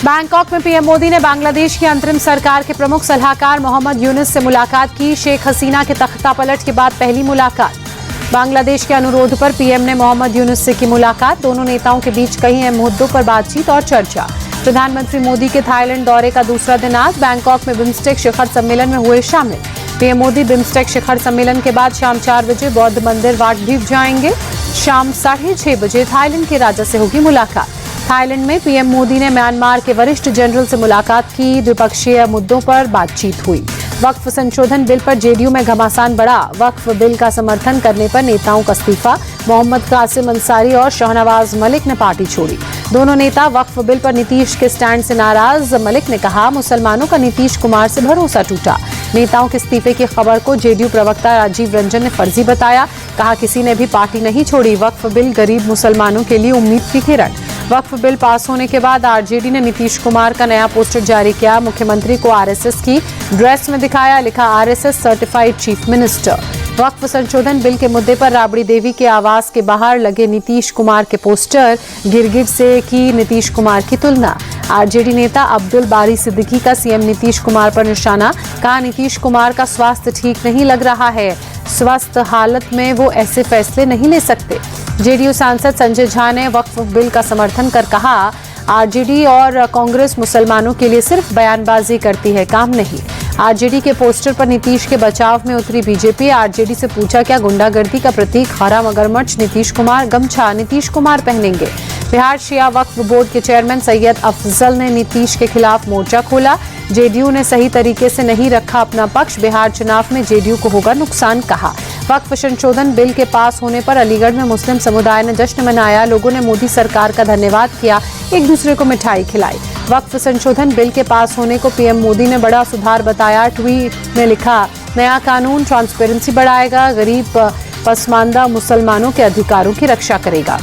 Bangkok में PM Modi ने बांग्लादेश की अंतरिम सरकार के प्रमुख सलाहकार मोहम्मद यूनुस से मुलाकात की। शेख हसीना के तख्तापलट के बाद पहली मुलाकात। बांग्लादेश के अनुरोध पर पीएम ने मोहम्मद यूनुस से की मुलाकात। दोनों नेताओं के बीच कई अहम मुद्दों पर बातचीत और चर्चा। प्रधानमंत्री मोदी के थाईलैंड दौरे का दूसरा दिन आज। बैंकॉक में बिम्स्टेक शिखर सम्मेलन में हुए शामिल। पीएम मोदी बिम्स्टेक शिखर सम्मेलन के बाद शाम 4 बजे बौद्ध मंदिर वाटद्वीप जाएंगे। शाम 6:30 बजे थाईलैंड के राजा से होगी मुलाकात। थाईलैंड में पीएम मोदी ने म्यांमार के वरिष्ठ जनरल से मुलाकात की। द्विपक्षीय मुद्दों पर बातचीत हुई। वक्फ संशोधन बिल पर जेडीयू में घमासान बढ़ा। वक्फ बिल का समर्थन करने पर नेताओं का इस्तीफा। मोहम्मद कासिम अंसारी और शाहनवाज मलिक ने पार्टी छोड़ी। दोनों नेता वक्फ बिल पर नीतीश के स्टैंड से नाराज। मलिक ने कहा, मुसलमानों का नीतीश कुमार से भरोसा टूटा। नेताओं के इस्तीफे की खबर को जेडीयू प्रवक्ता राजीव रंजन ने फर्जी बताया। कहा, किसी ने भी पार्टी नहीं छोड़ी। वक्फ बिल गरीब मुसलमानों के लिए उम्मीद की किरण। वक्फ बिल पास होने के बाद आरजेडी ने नीतीश कुमार का नया पोस्टर जारी किया। मुख्यमंत्री को आरएसएस की ड्रेस में दिखाया। लिखा, आरएसएस सर्टिफाइड चीफ मिनिस्टर। वक्फ संशोधन बिल के मुद्दे पर राबड़ी देवी के आवास के बाहर लगे नीतीश कुमार के पोस्टर। गिरगिट से की नीतीश कुमार की तुलना। आरजेडी नेता अब्दुल बारी सिद्दीकी का सीएम नीतीश कुमार पर निशाना। कहा, नीतीश कुमार का स्वास्थ्य ठीक नहीं लग रहा है। स्वस्थ हालत में वो ऐसे फैसले नहीं ले सकते। जेडीयू सांसद संजय झा ने वक्फ बिल का समर्थन कर कहा, आरजेडी और कांग्रेस मुसलमानों के लिए सिर्फ बयानबाजी करती है, काम नहीं। आरजेडी के पोस्टर पर नीतीश के बचाव में उतरी बीजेपी। आरजेडी से पूछा, क्या गुंडागर्दी का प्रतीक हरा मगरमच्छ नीतीश कुमार? गमछा नीतीश कुमार पहनेंगे। बिहार शिया वक्फ बोर्ड के चेयरमैन सैयद अफजल ने नीतीश के खिलाफ मोर्चा खोला। जेडीयू ने सही तरीके से नहीं रखा अपना पक्ष। बिहार चुनाव में जेडीयू को होगा नुकसान, कहा। वक्फ संशोधन बिल के पास होने पर अलीगढ़ में मुस्लिम समुदाय ने जश्न मनाया। लोगों ने मोदी सरकार का धन्यवाद किया, एक दूसरे को मिठाई खिलाई। वक्फ संशोधन बिल के पास होने को पीएम मोदी ने बड़ा सुधार बताया। ट्वीट में लिखा, नया कानून ट्रांसपेरेंसी बढ़ाएगा, गरीब पसमानदा मुसलमानों के अधिकारों की रक्षा करेगा।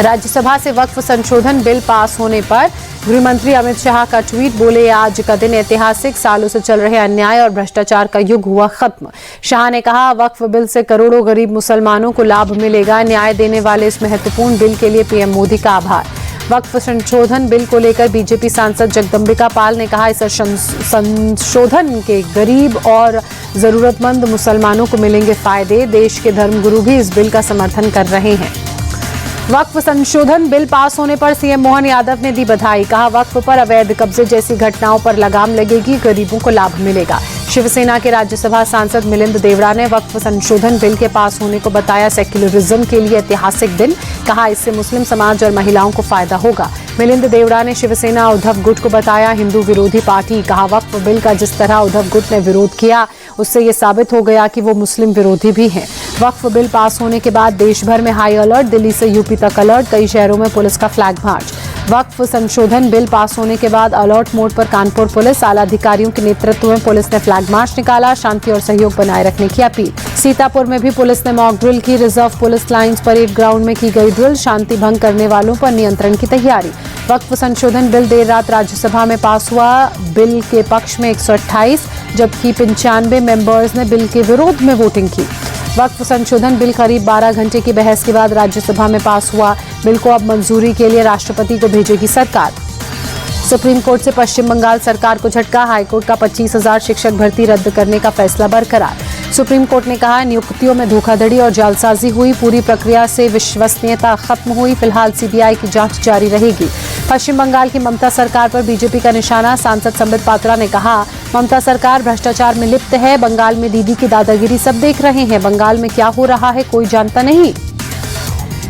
राज्यसभा से वक्फ संशोधन बिल पास होने पर गृहमंत्री अमित शाह का ट्वीट। बोले, आज का दिन ऐतिहासिक, सालों से चल रहे अन्याय और भ्रष्टाचार का युग हुआ खत्म। शाह ने कहा, वक्फ बिल से करोड़ों गरीब मुसलमानों को लाभ मिलेगा। न्याय देने वाले इस महत्वपूर्ण बिल के लिए पीएम मोदी का आभार। वक्फ संशोधन बिल को लेकर बीजेपी सांसद जगदम्बिका पाल ने कहा, इस संशोधन के गरीब और जरूरतमंद मुसलमानों को मिलेंगे फायदे। देश के धर्मगुरु भी इस बिल का समर्थन कर रहे हैं। वक्फ संशोधन बिल पास होने पर सीएम मोहन यादव ने दी बधाई। कहा, वक्फ पर अवैध कब्जे जैसी घटनाओं पर लगाम लगेगी, गरीबों को लाभ मिलेगा। शिवसेना के राज्यसभा सांसद मिलिंद देवड़ा ने वक्फ संशोधन बिल के पास होने को बताया सेक्युलरिज्म के लिए ऐतिहासिक दिन। कहा, इससे मुस्लिम समाज और महिलाओं को फायदा होगा। मिलिंद देवड़ा ने शिवसेना उद्धव गुट को बताया हिंदू विरोधी पार्टी। कहा, वक्फ बिल का जिस तरह उद्धव गुट ने विरोध किया, उससे ये साबित हो गया कि वो मुस्लिम विरोधी भी हैं। वक्फ बिल पास होने के बाद देश भर में हाई अलर्ट। दिल्ली से यूपी तक अलर्ट। कई शहरों में पुलिस का फ्लैग मार्च। वक्फ संशोधन बिल पास होने के बाद अलर्ट मोड पर कानपुर पुलिस। आला अधिकारियों के नेतृत्व में पुलिस ने फ्लैग मार्च निकाला। शांति और सहयोग बनाए रखने की अपील। सीतापुर में भी पुलिस ने मॉक ड्रिल की। Reserve police lines parade ground में की गई ड्रिल। शांति भंग करने वालों पर नियंत्रण की तैयारी। वक्फ संशोधन बिल देर रात राज्यसभा में पास हुआ। बिल के पक्ष में 128 जबकि 95 मेंबर्स ने बिल के विरोध में वोटिंग की। वक्फ संशोधन बिल करीब 12 घंटे की बहस के बाद राज्यसभा में पास हुआ। बिल को अब मंजूरी के लिए राष्ट्रपति को भेजेगी सरकार। सुप्रीम कोर्ट से पश्चिम बंगाल सरकार को झटका। हाईकोर्ट का 25,000 शिक्षक भर्ती रद्द करने का फैसला बरकरार। सुप्रीम कोर्ट ने कहा, नियुक्तियों में धोखाधड़ी और जालसाजी हुई। पूरी प्रक्रिया से विश्वसनीयता खत्म हुई। फिलहाल सीबीआई की जांच जारी रहेगी। पश्चिम बंगाल की ममता सरकार पर बीजेपी का निशाना। सांसद संबित पात्रा ने कहा, ममता सरकार भ्रष्टाचार में लिप्त है। बंगाल में दीदी की दादागिरी सब देख रहे हैं। बंगाल में क्या हो रहा है कोई जानता नहीं।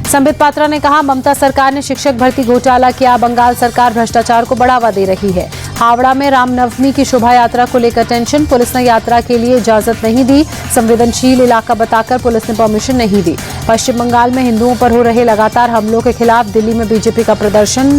संबित पात्रा ने कहा, ममता सरकार ने शिक्षक भर्ती घोटाला किया। बंगाल सरकार भ्रष्टाचार को बढ़ावा दे रही है। हावड़ा में रामनवमी की शोभा यात्रा को लेकर टेंशन। पुलिस ने यात्रा के लिए इजाजत नहीं दी। संवेदनशील इलाका बताकर पुलिस ने परमिशन नहीं दी। पश्चिम बंगाल में हिंदुओं पर हो रहे लगातार हमलों के खिलाफ दिल्ली में बीजेपी का प्रदर्शन।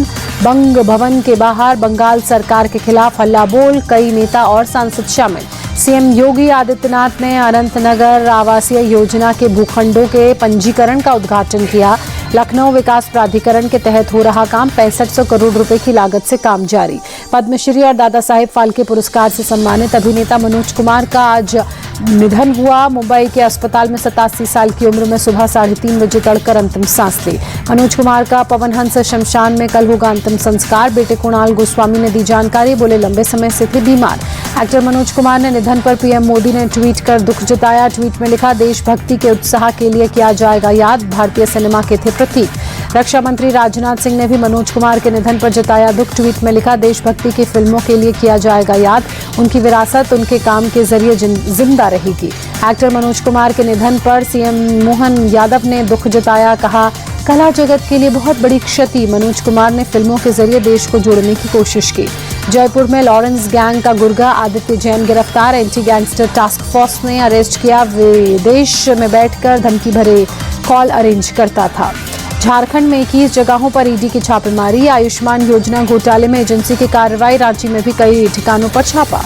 बंग भवन के बाहर बंगाल सरकार के खिलाफ हल्ला बोल। कई नेता और सांसद शामिल। सीएम योगी आदित्यनाथ ने अनंतनगर आवासीय योजना के भूखंडों के पंजीकरण का उद्घाटन किया। लखनऊ विकास प्राधिकरण के तहत हो रहा काम, 6500 करोड़ रुपए की लागत से काम जारी। पद्मश्री और दादा साहेब फाल्के पुरस्कार से सम्मानित अभिनेता मनोज कुमार का आज निधन हुआ। मुंबई के अस्पताल में 87 साल की उम्र में सुबह 3:30 बजे तड़कर अंतिम सांस ली। मनोज कुमार का पवन हंस शमशान में कल होगा अंतिम संस्कार। बेटे कुणाल गोस्वामी ने दी जानकारी, बोले लंबे समय से थे बीमार। एक्टर मनोज कुमार ने निधन पर पीएम मोदी ने ट्वीट कर दुख जताया। ट्वीट में लिखा, देशभक्ति के उत्साह के लिए किया जाएगा याद, भारतीय सिनेमा के थे प्रतीक। रक्षा मंत्री राजनाथ सिंह ने भी मनोज कुमार के निधन पर जताया दुख। ट्वीट में लिखा, देशभक्ति की फिल्मों के लिए किया जाएगा याद, उनकी विरासत उनके काम के जरिए जिंदा रहेगी। एक्टर मनोज कुमार के निधन पर सीएम मोहन यादव ने दुख जताया, कहा कला जगत के लिए बहुत बड़ी क्षति। मनोज कुमार ने फिल्मों के जरिए देश को जोड़ने की कोशिश की। जयपुर में लॉरेंस गैंग का गुर्गा आदित्य जैन गिरफ्तार। एंटी गैंगस्टर टास्क फोर्स ने अरेस्ट किया। विदेश में बैठकर धमकी भरे कॉल अरेंज करता था। झारखंड में 21 जगहों पर ईडी की छापेमारी। आयुष्मान योजना घोटाले में एजेंसी की कार्रवाई। रांची में भी कई ठिकानों पर छापा।